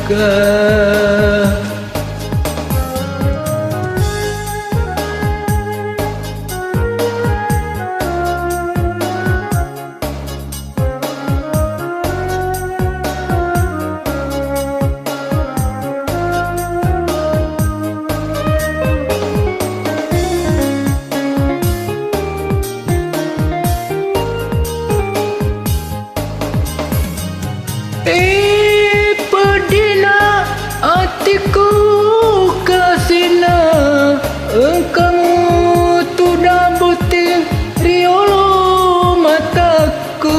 beliaka. Pedina hatiku kasina, engkau sudah butir riolo mataku.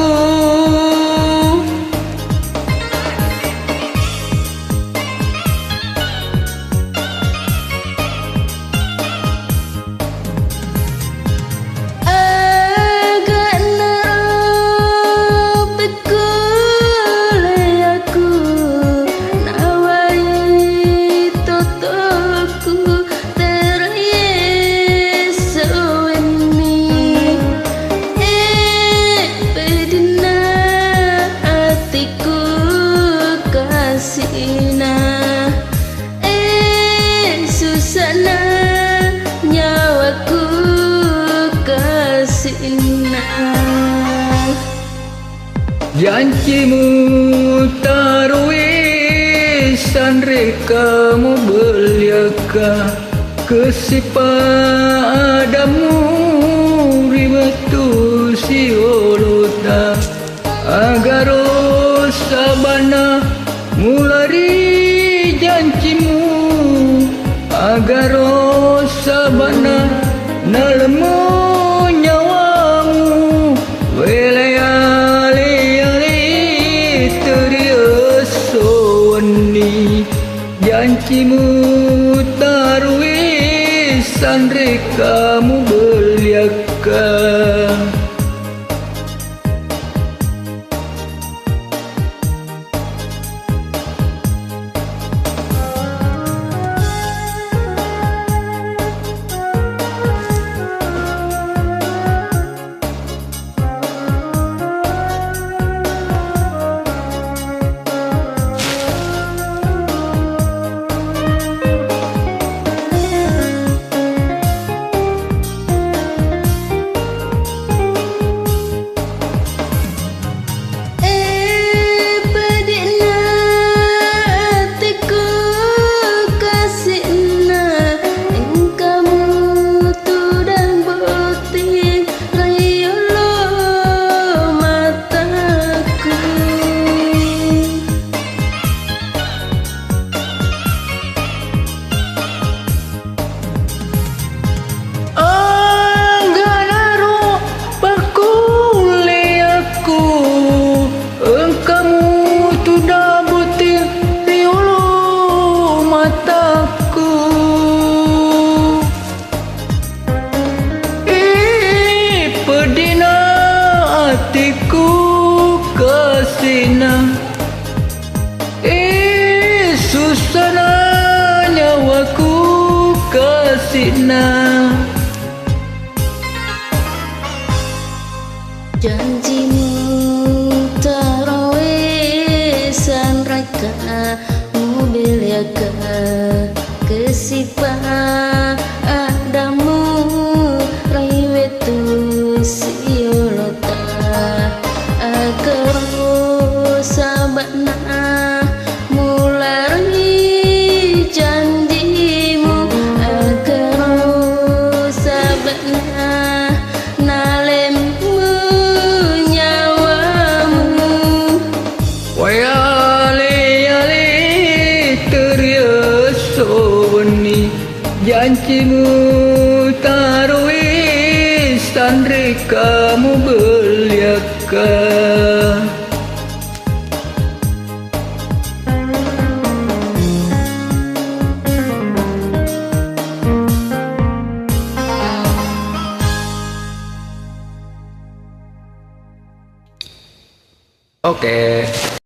Susana nyawaku kasihna, janjimu taruisan rekamu beliaka, kesipadamu ribatu siolota, agaro sabana mulari janjimu, agaro sabana nalemu nyawamu, welayali-ali teriasoni, janjimu taruisan rekamu beliaka. Hatiku kasihna, Susana nyawaku kasihna, janjimu taruisan rekamu beliaka, kesipadamu raiwetu siolota, agaro sabana mulari janjimu, agaro sabana nalemu nyawamu, wayali-ali teriasoni, janjimu taruisan rekamu beliaka. Oke.